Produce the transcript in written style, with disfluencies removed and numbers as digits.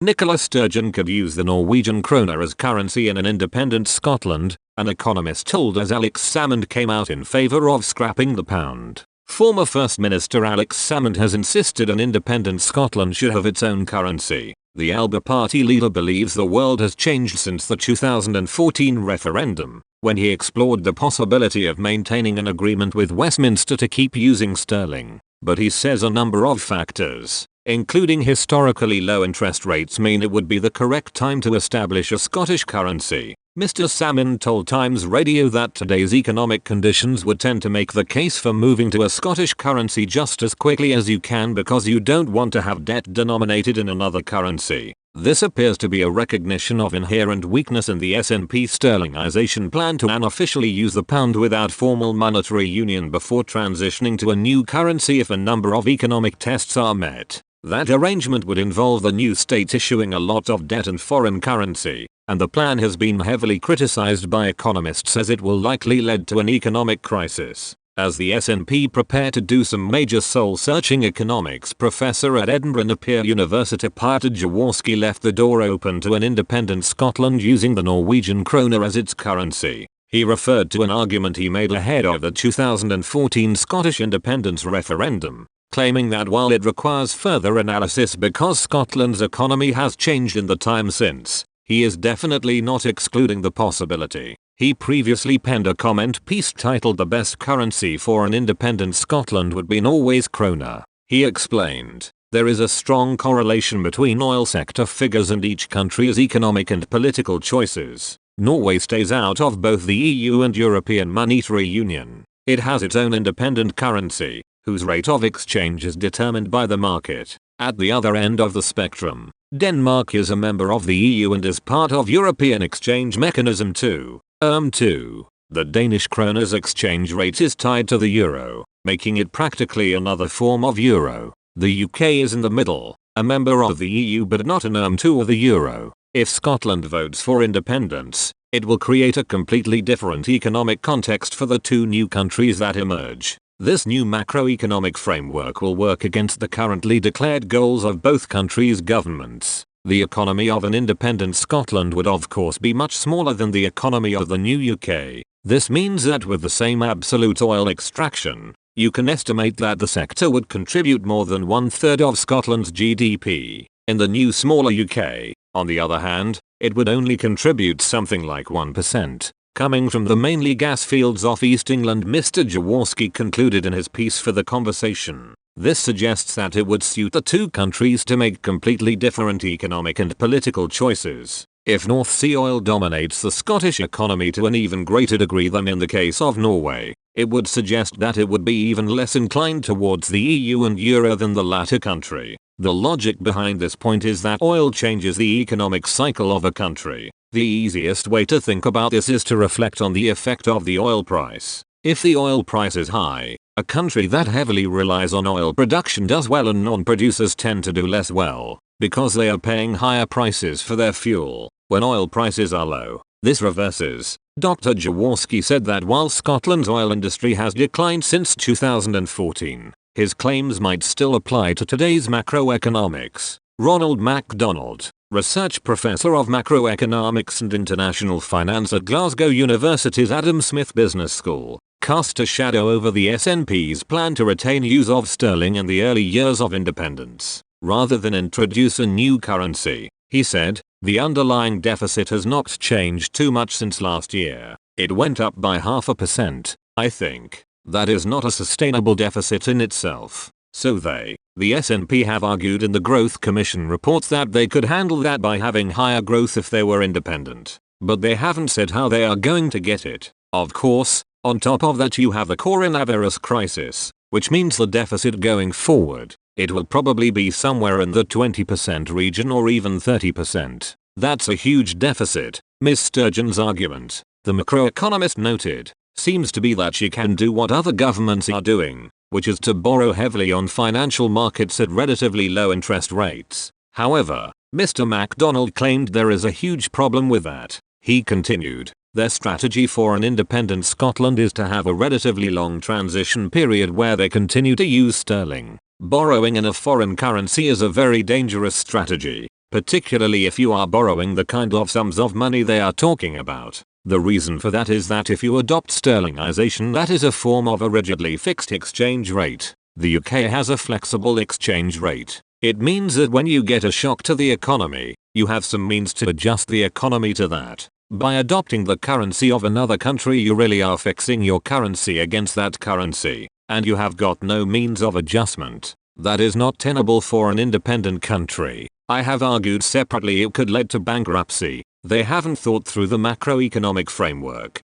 Nicola Sturgeon could use the Norwegian krone as currency in an independent Scotland, an economist told us. Alex Salmond came out in favour of scrapping the pound. Former First Minister Alex Salmond has insisted an independent Scotland should have its own currency. The Labour Party leader believes the world has changed since the 2014 referendum, when he explored the possibility of maintaining an agreement with Westminster to keep using sterling. But he says a number of factors, including historically low interest rates, mean it would be the correct time to establish a Scottish currency. Mr. Salmond told Times Radio that today's economic conditions would tend to make the case for moving to a Scottish currency just as quickly as you can because you don't want to have debt denominated in another currency. This appears to be a recognition of inherent weakness in the SNP sterlingization plan to unofficially use the pound without formal monetary union before transitioning to a new currency if a number of economic tests are met. That arrangement would involve the new state issuing a lot of debt and foreign currency, and the plan has been heavily criticized by economists as it will likely lead to an economic crisis. As the SNP prepare to do some major soul-searching, economics professor at Edinburgh Napier University Peter Jaworski left the door open to an independent Scotland using the Norwegian krone as its currency. He referred to an argument he made ahead of the 2014 Scottish independence referendum, claiming that while it requires further analysis because Scotland's economy has changed in the time since, he is definitely not excluding the possibility. He previously penned a comment piece titled "The best currency for an independent Scotland would be Norway's krone." He explained, "There is a strong correlation between oil sector figures and each country's economic and political choices. Norway stays out of both the EU and European Monetary Union. It has its own independent currency, whose rate of exchange is determined by the market. At the other end of the spectrum, Denmark is a member of the EU and is part of European exchange mechanism too. The Danish krone's exchange rate is tied to the euro, making it practically another form of euro. The UK is in the middle, a member of the EU but not an ERM2 or the euro. If Scotland votes for independence, it will create a completely different economic context for the two new countries that emerge. This new macroeconomic framework will work against the currently declared goals of both countries' governments. The economy of an independent Scotland would of course be much smaller than the economy of the new UK. This means that with the same absolute oil extraction, you can estimate that the sector would contribute more than 1/3 of Scotland's GDP. In the new smaller UK, on the other hand, it would only contribute something like 1%. Coming from the mainly gas fields off East England, Mr. Jaworski concluded in his piece for The Conversation. This suggests that it would suit the two countries to make completely different economic and political choices. If North Sea oil dominates the Scottish economy to an even greater degree than in the case of Norway, it would suggest that it would be even less inclined towards the EU and euro than the latter country. The logic behind this point is that oil changes the economic cycle of a country. The easiest way to think about this is to reflect on the effect of the oil price. If the oil price is high, a country that heavily relies on oil production does well and non-producers tend to do less well, because they are paying higher prices for their fuel. When oil prices are low, this reverses. Dr. Jaworski said that while Scotland's oil industry has declined since 2014, his claims might still apply to today's macroeconomics. Ronald MacDonald, research professor of macroeconomics and international finance at Glasgow University's Adam Smith Business School, cast a shadow over the SNP's plan to retain use of sterling in the early years of independence, rather than introduce a new currency. He said, "The underlying deficit has not changed too much since last year. It went up by 0.5%, I think. That is not a sustainable deficit in itself. So the SNP have argued in the Growth Commission reports that they could handle that by having higher growth if they were independent. But they haven't said how they are going to get it. Of course, on top of that you have the coronavirus crisis, which means the deficit going forward, it will probably be somewhere in the 20% region or even 30%. That's a huge deficit." Ms. Sturgeon's argument, the macroeconomist noted, seems to be that she can do what other governments are doing, which is to borrow heavily on financial markets at relatively low interest rates. However, Mr. MacDonald claimed there is a huge problem with that. He continued, "Their strategy for an independent Scotland is to have a relatively long transition period where they continue to use sterling. Borrowing in a foreign currency is a very dangerous strategy. particularly if you are borrowing the kind of sums of money they are talking about. The reason for that is that if you adopt sterlingization, that is a form of a rigidly fixed exchange rate. The UK has a flexible exchange rate. It means that when you get a shock to the economy, you have some means to adjust the economy to that. By adopting the currency of another country, you really are fixing your currency against that currency, and you have got no means of adjustment. That is not tenable for an independent country. I have argued separately it could lead to bankruptcy. They haven't thought through the macroeconomic framework.